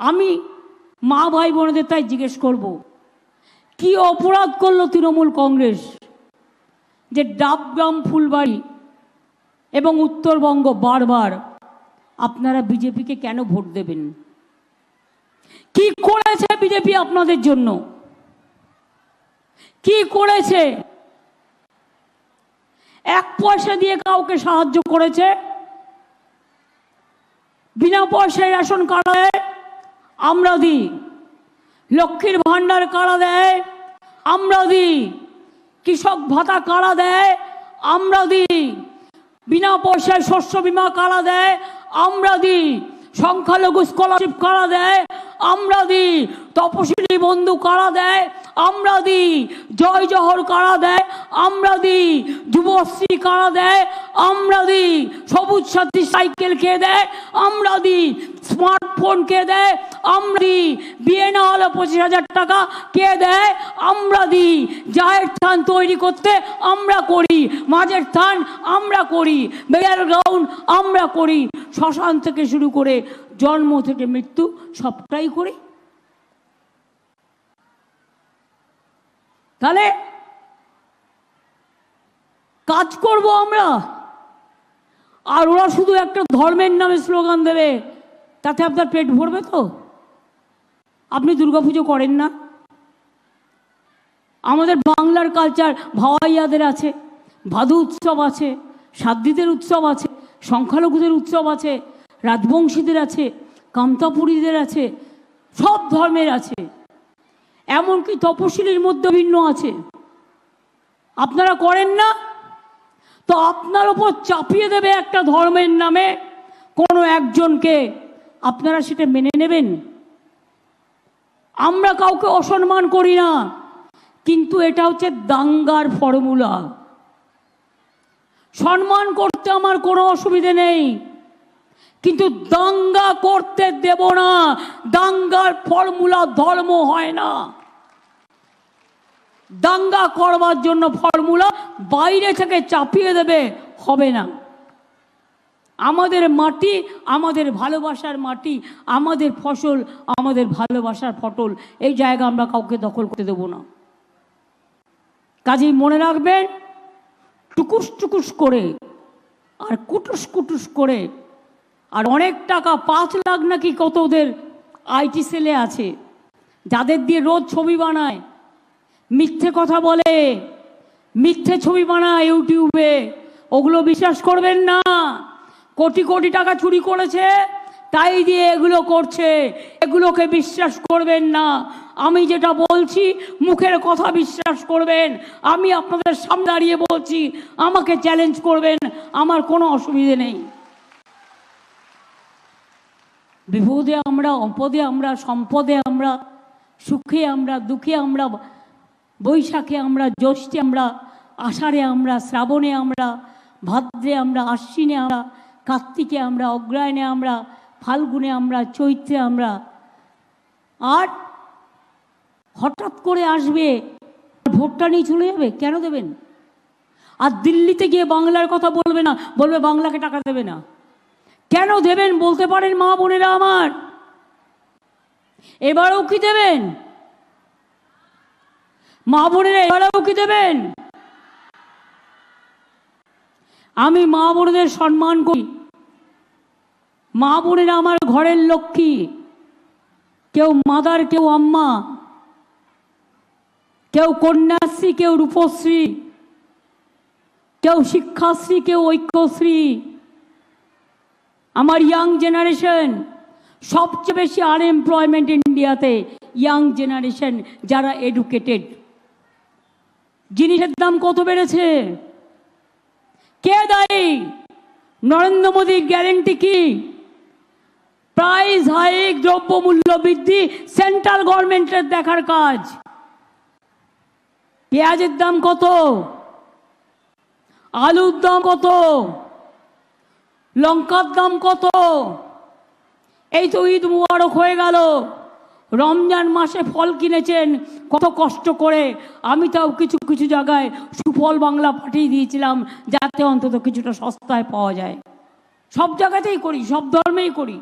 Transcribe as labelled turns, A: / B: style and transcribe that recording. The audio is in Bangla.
A: আমি মা ভাই বোনেদের তাই জিজ্ঞেস করব, কি অপরাধ করলো তৃণমূল কংগ্রেস যে ডাবগ্রাম, ফুলবাড়ি এবং উত্তরবঙ্গ বারবার আপনারা বিজেপিকে কেন ভোট দেবেন? কি করেছে বিজেপি আপনাদের জন্য? কি করেছে? এক পয়সা দিয়ে কাউকে সাহায্য করেছে? বিনা পয়সায় রেশন কার্ড দেয়, আমরা দিই। লক্ষ্মীর ভান্ডার কারা দেয়, আমরা দিই। কৃষক ভাতা কারা দেয়, আমরা দিই। বিনা পয়সায় শস্য বীমা কারা দেয়, আমরা দিই। সংখ্যালঘু স্কলারশিপ কারা দেয়, আমরা দিই। তপশিলি বন্ধু কারা দেয়, আমরা দিই। জয় জহর কারা দেয়, আমরা দিই। যুবশ্রী কারা দেয়, আমরা দিই। সবুজ সাথী সাইকেল কে দেয়, আমরা দিই। স্মার্টফোন কে দেয়, আমরা দিই। বিয়ে না হলে 25,000 টাকা কে দেয়, আমরা দিই। জায়ের স্থান তৈরি করতে আমরা করি, মাঝের স্থান আমরা করি, বেয়ার গ্রাউন্ড আমরা করি, শ্মশান থেকে শুরু করে জন্ম থেকে মৃত্যু সবটাই করি। তাহলে কাজ করব আমরা, আর ওরা শুধু একটা ধর্মের নামে স্লোগান দেবে, তাতে আপনার পেট ভরবে তো? আপনি দুর্গাপুজো করেন না? আমাদের বাংলার কালচার, ভাওয়াইয়াদের আছে, ভাদু উৎসব আছে, সাদ্দিদের উৎসব আছে, সংখ্যালঘুদের উৎসব আছে, রাজবংশীদের আছে, কামতাপুরীদের আছে, সব ধর্মের আছে, এমনকি তপশিলির মধ্যে ভিন্ন আছে। আপনারা করেন না? তো আপনার ওপর চাপিয়ে দেবে একটা ধর্মের নামে কোনো একজনকে, আপনারা সেটা মেনে নেবেন? আমরা কাউকে অসম্মান করি না, কিন্তু এটা হচ্ছে দাঙ্গার ফর্মুলা। সম্মান করতে আমার কোনো অসুবিধে নেই, কিন্তু দাঙ্গা করতে দেব না। দাঙ্গার ফর্মুলা ধর্ম হয় না। দাঙ্গা করবার জন্য ফর্মুলা বাইরে থেকে চাপিয়ে দেবে, হবে না। আমাদের মাটি, আমাদের ভালোবাসার মাটি, আমাদের ফসল, আমাদের ভালোবাসার ফটল, এই জায়গা আমরা কাউকে দখল করতে দেব না। কাজেই মনে রাখবেন, টুকুস টুকুস করে আর কুটুস কুটুস করে, আর অনেক টাকা, 5 লাখ নাকি কত ওদের আইটি সেলে আছে, যাদের দিয়ে রোজ ছবি বানায়, মিথ্যে কথা বলে, মিথ্যে ছবি বানায় ইউটিউবে, ওগুলো বিশ্বাস করবেন না। কোটি কোটি টাকা চুরি করেছে, তাই দিয়ে এগুলো করছে, এগুলোকে বিশ্বাস করবেন না। আমি যেটা বলছি, মুখের কথা বিশ্বাস করবেন। আমি আপনাদের সামনে দাঁড়িয়ে বলছি, আমাকে চ্যালেঞ্জ করবেন, আমার কোনো অসুবিধে নেই। বিপদে আমরা, অপদে আমরা, সম্পদে আমরা, সুখে আমরা, দুঃখে আমরা, বৈশাখে আমরা, জ্যৈষ্ঠে আমরা, আষাঢ়ে আমরা, শ্রাবণে আমরা, ভাদ্রে আমরা, আশ্বিনে আমরা, কার্তিকে আমরা, অগ্রহায়ণে আমরা, ফাল্গুনে আমরা, চৈত্রে আমরা। আর হঠাৎ করে আসবে, ভোটটা নিয়ে চলে যাবে, কেন দেবেন? আর দিল্লিতে গিয়ে বাংলার কথা বলবে না, বলবে বাংলাকে টাকা দেবে না। কেন দেবেন বলতে পারেন মা বোনেরা আমার? এবারেও কি দেবেন? মা বোনেরা এবারেও কি দেবেন? আমি মা বোনেদের সম্মান করি। মা বোনেরা আমার ঘরের লক্ষ্মী, কেউ মাদার, কেউ আম্মা, কেউ কন্যাশ্রী, কেউ রূপশ্রী, কেউ শিক্ষাশ্রী, কেউ ঐক্যশ্রী। আমার ইয়াং জেনারেশন, সবচেয়ে বেশি আনএমপ্লয়মেন্ট ইন্ডিয়াতে ইয়াং জেনারেশন, যারা এডুকেটেড। জিনিসের দাম কত বেড়েছে? কে দায়ী? নরেন্দ্র মোদীর গ্যারেন্টি কি? প্রাইস হাইক, দ্রব্যমূল্য বৃদ্ধি সেন্ট্রাল গভর্নমেন্টের দেখার কাজ। পেঁয়াজের দাম কত? আলুর দাম কত? লঙ্কার দাম কত? এই তো ঈদ মুবারক হয়ে গেল, রমজান মাসে ফল কিনেছেন কত কষ্ট করে। আমি তাও কিছু কিছু জায়গায় সুফল বাংলা পাঠিয়ে দিয়েছিলাম, যাতে অন্তত কিছুটা সস্তায় পাওয়া যায়। সব জায়গাতেই করি, সব ধর্মেই করি।